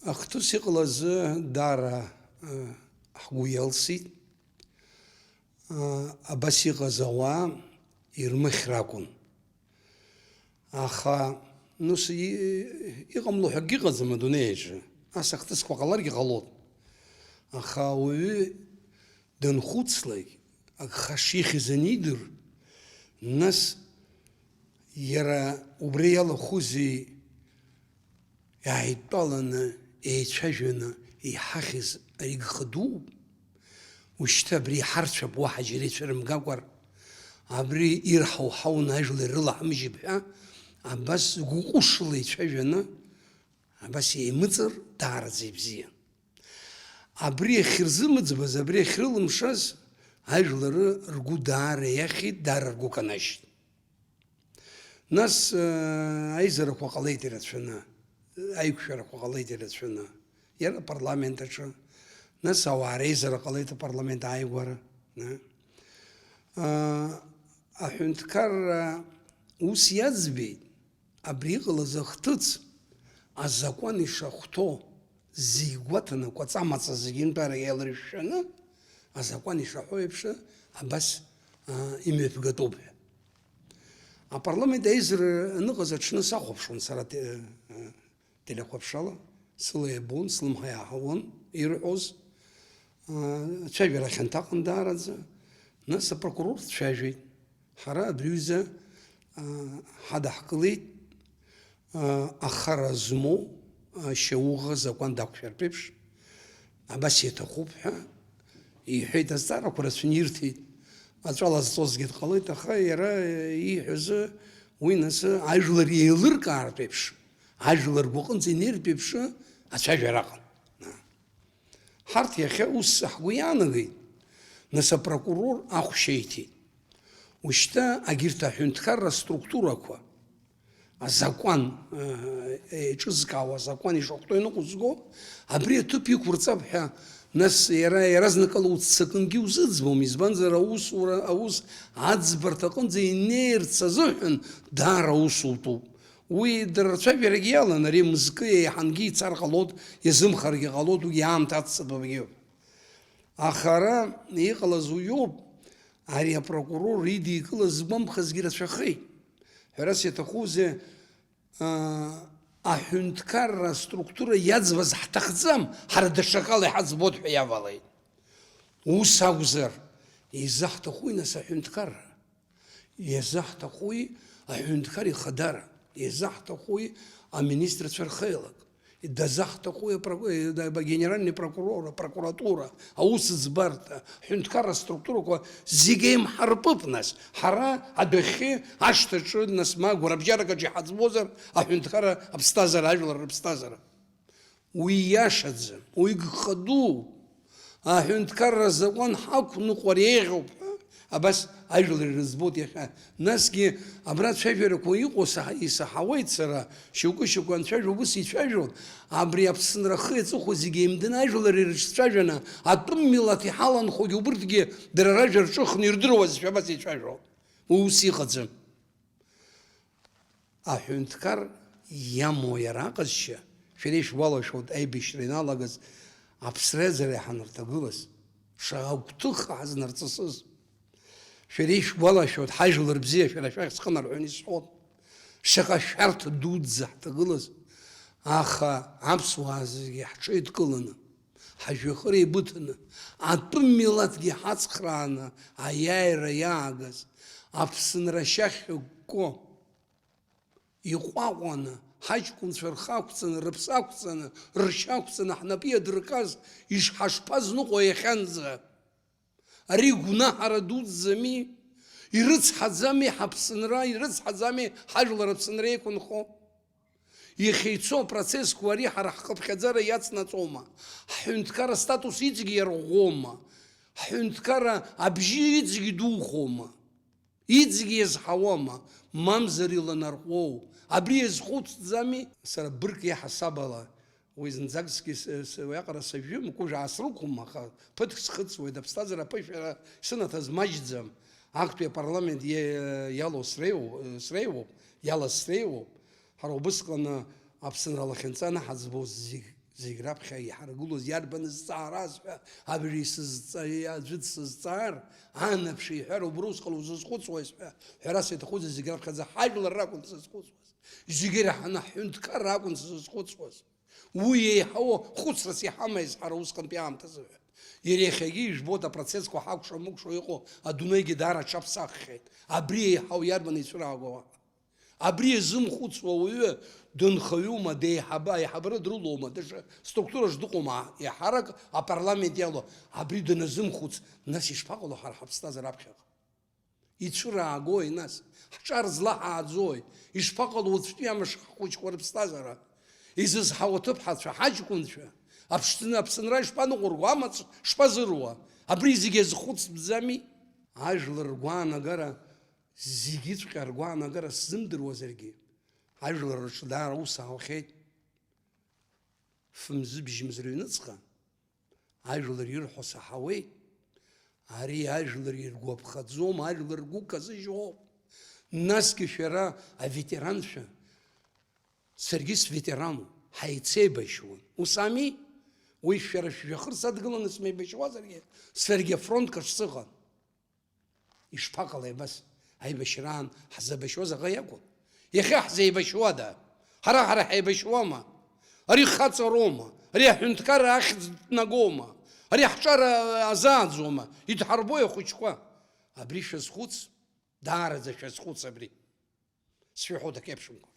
Ахҭыс иҟалазы даара ҳгәы иалсит, абас иҟаз ауаа ирмыхьр акәын. Аха нус иҟамло ҳәагьы ыҟаӡам адунеиаҿы, ас ахҭысқәа ҟаларгьы ҟалоит. Аха ауаҩы данхәыцлак, агха шихьыз анидыр, нас иара убри иалахәызи иааидтәаланы, еицәажәаны иҳахьыз ари гха дууп. Ушьҭа абри иҳарцәап уаҳа џьара ицәырымгакәар, абри ирҳауҳауны ажәлар ирылаҳмыжьып ҳәа, абас гәыҟәышла ицәажәаны, абас еимыҵыр даараӡа ибзиан. Абри ахьырзымыӡбаз, абри ахьрылымшаз, ажәлар ргәы даара иахьит, даара ргәы канашьт. Нас аизарақәа ҟалеит ирацәаны, аиқәшәарақәа ҟалеит ирацәаны, иара апарламент аҿы, нас ауаа реизара ҟалеит апарламент ааигәара. Аҳәынҭқарра ус иаӡбеит, абри иҟалаз ахҭыҵ азакәан ишахәҭоу зегь гәаҭаны, кәаҵа-маҵа зегьы нтәара иалыршәшәаны, азакәан ишаҳәо еиԥш абас имҩаԥгатәуп ҳәа. Апарламент аизара аныҟаз аҽны сахәаԥшуан сара телехәаԥшала, сыла иабон, слымҳа иааҳауан ирҳәоз, цәажәара хьанҭаҟан даараӡа, нас апрокурор дцәажәеит. Ҳара абриҩыза ҳадаҳкылеит ахара змоу ашьауӷа закәан дақәшәартә еиԥш, абас иаҭахуп ҳәа иҳәеит. Азҵаарақәа рацәаны ирҭеит, аҵәала зҵозгьы дҟалеит, аха иара ииҳәазы уи насы ажәлар еилыркаартә еиԥш, ажәлар ргәаҟынӡа инеиртә еиԥш ацәажәара аҟан. Ҳарҭ иахьа ус ҳгәы иаанагеит, нас апрокурор ахәшьа иҭеит. Ушьҭа агьырҭ аҳәынҭқарра структурақәа, азакәан еиҿызкаауа, азакәан ишахәҭоу иныҟәызго, абри аҭыԥ иқәырҵап ҳәа, нас иара иаразнакала уццакынгьы узыӡбом, избанзар аус аӡбарҭа аҟынӡа инеирц азыҳәан даара аусутәуп. Уи дара рцәажәарагьы иалан, ари мызкы еиҳангьы ицар ҟалоит, иазымхаргьы ҟалоит, уигьы аамҭа ацҵабагьы. Аха ара иҟалаз уиоуп, ари апрокурор идикылаз згәамԥхазгьы рацәахеит. Ҳәарас иаҭахузеи, аҳәынҭқарра структура иаӡбаз ҳҭахӡам, ҳара даҽакала иҳаӡбоит ҳәа иавалеит. Ус акәзар, изаҳҭахуи нас аҳәынҭқарра, изаҳҭахуи аҳәынҭқар ихадара, изаҳҭахуи аминистрцәа рхеилак, дазаҳҭахуи агенеральный прокурор, апрокуратура, аусӡбарҭа, аҳәынҭқарра структурақәа зегьы еимҳарпып нас. Ҳара адәахьы ашҭаҿы нас ма гәарабжьаракаҿ иҳаӡбозар аҳәынҭқарра аԥсҭазаара, ажәлар рыԥсҭазаара. Уи иашаӡам, уи гха дууп. Аҳәынҭқарра закәан ҳақәныҟәар еиӷьуп ҳәа, абас ажәлар ирызбоит иахьа. Насгьы абра цәажәарақәа иҟоу исаҳауеит сара, шьоукы-шьоукы анцәажәо убыс ицәажәон, абри Аԥсынра ахы иҵыхәа зегьы еимданы ажәлар ирыҿцәажәаны, атәым милаҭ иҳаланхогьы убырҭгьы дара ражәа рҿыхны ирдыруазшәа абас ицәажәон. Ус иҟаӡам. Аҳәынҭқар иамоу иара аҟазшьа, шәара ишәгәалашәоит аибашьра иналагаз аԥсра аизара иҳанарҭагылаз, шаҟа гәҭыха ҳазнарҵысыз. Шәара ишәгәалашәоит ҳажәлар бзиа, шәара шәахь схынарҳәон исҳәон, шаҟа шәарҭа дуӡӡа ҳҭагылаз. Аха аԥсуаа зегьы ҳҽеидкыланы, ҳажәҩахыр еибыҭаны, атәым милаҭгьы ҳацхрааны аиааира иаагаз, Аԥсынра шьахьыкко, иҟәаҟәаны, ҳаҷкәынцәа рхы рыԥсы ақәҵаны, ршьа ақәҵаны ҳнапы иадыркыз ишҳашԥаз ныҟәо иахьанӡа. Ари гәнаҳара дуӡӡами, ирыцҳаӡами ҳаԥсынра, ирыцҳаӡами ҳажәлар аԥсынра еиқәынхо. Иахьа ицо апроцессқәа ари ҳара ҳхыԥхьаӡара иацнаҵома, ҳҳәынҭқарра статус иҵегьы иарӷәӷәома, ҳҳәынҭқарра абжьы иҵегьы духома, иҵегьы иазҳауама, мамзар иланарҟәоу, абри иазхәыцӡами. Сара бырк иаҳасабала уи зынӡакгьы уиаҟара сажәым, кәыжә аасрықәым, аха ԥыҭк схыҵуеит, аԥсҭазаара аԥышәара сынаҭаз маҷӡам. Актәи апарламент иалоу среиуоуп, иалаз среиуоуп. Ҳара убысҟан Аԥсынра лахьынҵа анаҳаӡбоз зегь зегь раԥхьа иҳаргылоз иарбан зҵаараз ҳәа, абри аӡәы дсызҵаар, анаԥш иҳәар убра усҟан узызхәыцуаз ҳәа, ҳәарас иаҭахузеи зегь раԥхьаӡа ҳажәлар ракәын сызхәыцуаз, зегьы раҳаны ҳҳәынҭқар ракәын сызхәыцуаз. Уи еиҳау хәыцрас иҳамаз ҳара усҟантәи аамҭазы ҳәа. Иара иахьагьы ижәбоит апроцессқәа ҳакәша-мыкәшо иҟоу адунеигьы даара аҽаԥсаххьеит. Абри еиҳау иарбан ицәыраагауа. Абри изымхәыцуа ауаҩы дынхаҩума, аиҳабыра дрылоума, даҽа структураҿ дыҟоума, иаҳарак апарламент иалоу, абри даназымхәыц, нас ишԥаҟало ҳара ҳаԥсҭазаара аԥхьаҟа? Ицәыраагои нас? Ҳҿар злаҳааӡои? Ишԥаҟало уаҵәтәи амш ҳхәыҷқәа рыԥсҭазаара? Изызҳауа аҭыԥҳацәа, ҳаҷкәынцәа, Аԥсынра ишԥаныҟәырго, амаҵ шԥазыруа? Абри зегьы азхәыцтәӡами? Ажәлар ргәаанагара, зегьыҵәҟьа ргәаанагара сзымдыруазаргьы, ажәлар рҿы даара ус аалхьеит. Фымзыбжьымз рыҩныҵҟа, ажәлар ирҳәо саҳауеит. Ари ажәлар иргәаԥхаӡом, ажәлар ргәы казыжьуоуп. Насгьы шәара аветеранцәа, саргьы светерануп, ҳаицеибашьуан. Ус ами? Уи шәара шәжәахыр садгыланы смеибашьуазаргьы, саргьы афронткаҿ сыҟан. Ишԥаҟалеи абас? Аибашьраан ҳзабашьуаз аӷа иакәын. Иахьа ҳзеибашьуада? Ҳара ҳаибашьуама? Ари хаҵароума? Ари аҳәынҭқар ахьӡ днагоума? Ари ҳҿар азааӡоума? Идҳарбои ахәыҷқәа? Абри шәазхәыц, даараӡа шәазхәыц абри. Сшәыҳәоит акьыԥшәымқәа.